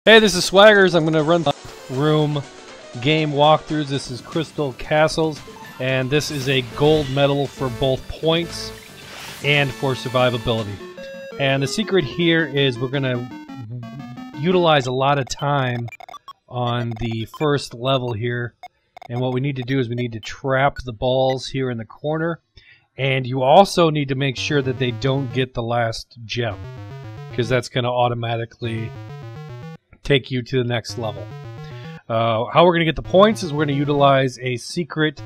Hey, this is Swaggers. I'm going to run the room game walkthroughs. This is Crystal Castles, and this is a gold medal for both points and for survivability. And the secret here is we're going to utilize a lot of time on the first level here. And what we need to do is we need to trap the balls here in the corner. And you also need to make sure that they don't get the last gem, because that's going to automatically take you to the next level. How we're going to get the points is we're going to utilize a secret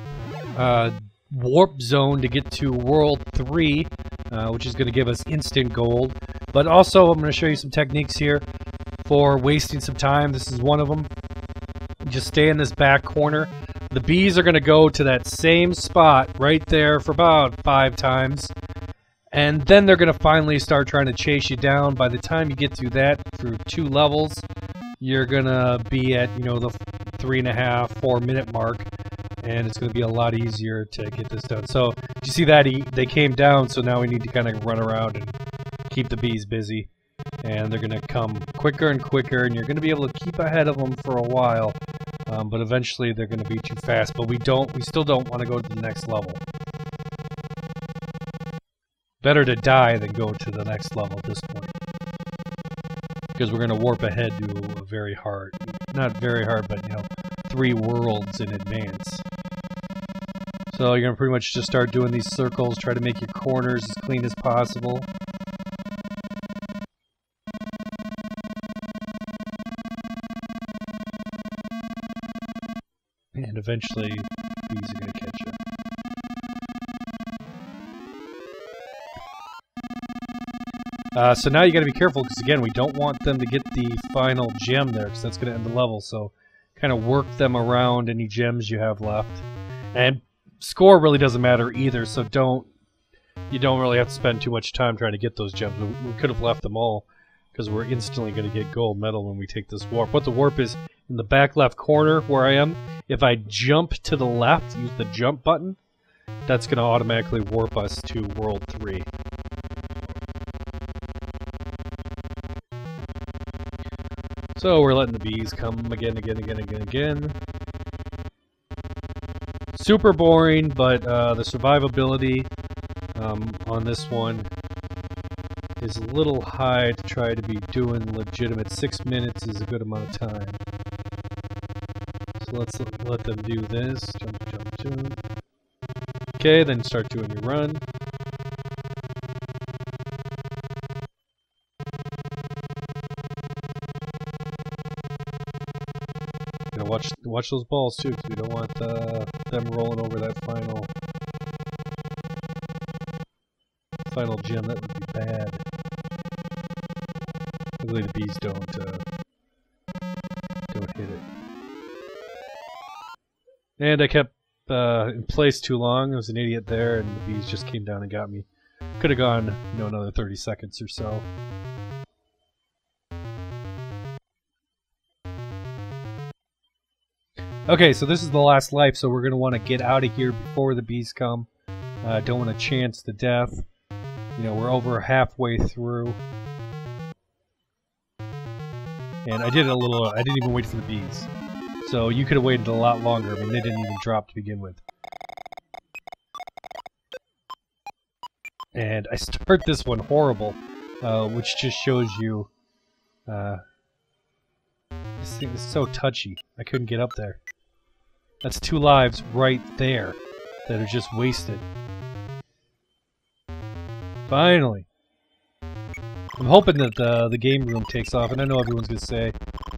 warp zone to get to World 3, which is going to give us instant gold. But also I'm going to show you some techniques here for wasting some time. This is one of them. Just stay in this back corner. The bees are going to go to that same spot right there for about 5 times. And then they're going to finally start trying to chase you down. By the time you get through that, through 2 levels, you're going to be at, you know, the 3.5, 4 minute mark. And it's going to be a lot easier to get this done. So, you see that they came down, so now we need to kind of run around and keep the bees busy. And they're going to come quicker and quicker, and you're going to be able to keep ahead of them for a while. But eventually they're going to be too fast. But we still don't want to go to the next level. Better to die than go to the next level at this point. Because we're going to warp ahead to a very hard, not very hard, but, you know, 3 worlds in advance. So you're going to pretty much just start doing these circles, try to make your corners as clean as possible. And eventually, bees are going to catch you. So now you got to be careful, because again, we don't want them to get the final gem there, because that's going to end the level. So kind of work them around any gems you have left. And score really doesn't matter either, so you don't really have to spend too much time trying to get those gems. We could have left them all, because we're instantly going to get gold medal when we take this warp. What the warp is in the back left corner where I am, if I jump to the left, use the jump button, that's going to automatically warp us to World 3. So we're letting the bees come again. Super boring, but the survivability on this one is a little high to try to be doing legitimate. 6 minutes is a good amount of time. So let's let them do this. Jump. Okay, then start doing your run. Watch those balls too, because we don't want them rolling over that final gem. That would be bad. Hopefully the bees don't hit it. And I kept in place too long. I was an idiot there, and the bees just came down and got me. Could have gone, you know, another 30 seconds or so. Okay, so this is the last life, so we're going to want to get out of here before the bees come. Don't want to chance the death. You know, we're over halfway through. And I didn't even wait for the bees. So you could have waited a lot longer. I mean, they didn't even drop to begin with. And I start this one horrible, which just shows you... this thing is so touchy. I couldn't get up there. That's 2 lives right there that are just wasted. Finally. I'm hoping that the game room takes off, and I know everyone's going to say,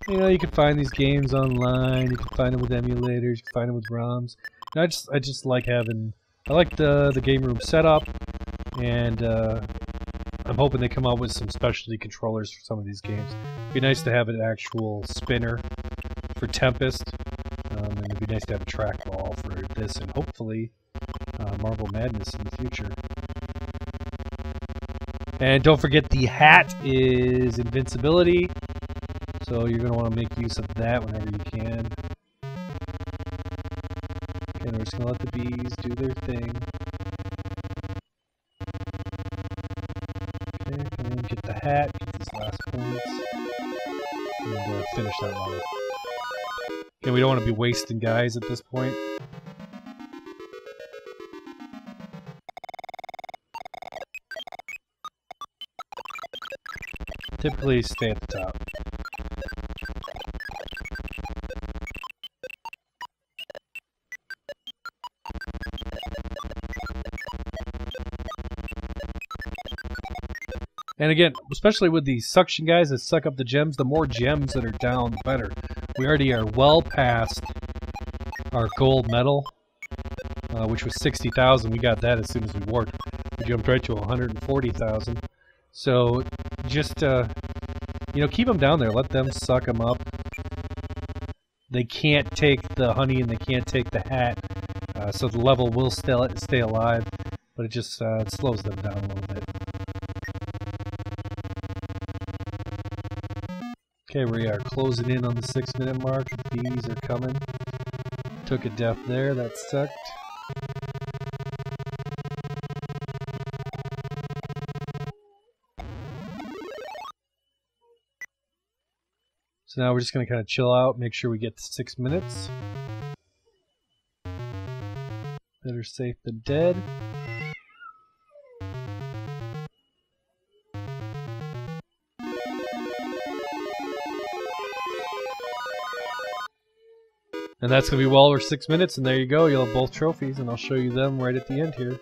you know, you can find these games online, you can find them with emulators, you can find them with ROMs. And I just like having... I like the game room setup, and I'm hoping they come out with some specialty controllers for some of these games. It'd be nice to have an actual spinner for Tempest, and it'd be nice to have a trackball for this, and hopefully Marble Madness in the future. And don't forget, the hat is invincibility, so you're going to want to make use of that whenever you can. Okay, we're just going to let the bees do their thing. Okay, come in, get the hat, get these last points. And finish that level. Okay, we don't want to be wasting guys at this point. Typically stay at the top. And again, especially with these suction guys that suck up the gems, the more gems that are down, the better. We already are well past our gold medal, which was 60,000. We got that as soon as we warped. We jumped right to 140,000. So just, you know, keep them down there. Let them suck them up. They can't take the honey and they can't take the hat, so the level will still stay alive, but it just it slows them down a little bit. Okay, we are closing in on the 6-minute mark. These are coming. Took a death there, that sucked. So now we're just going to kind of chill out, make sure we get to 6 minutes. Better safe than dead. And that's going to be well over 6 minutes, and there you go. You'll have both trophies, and I'll show you them right at the end here.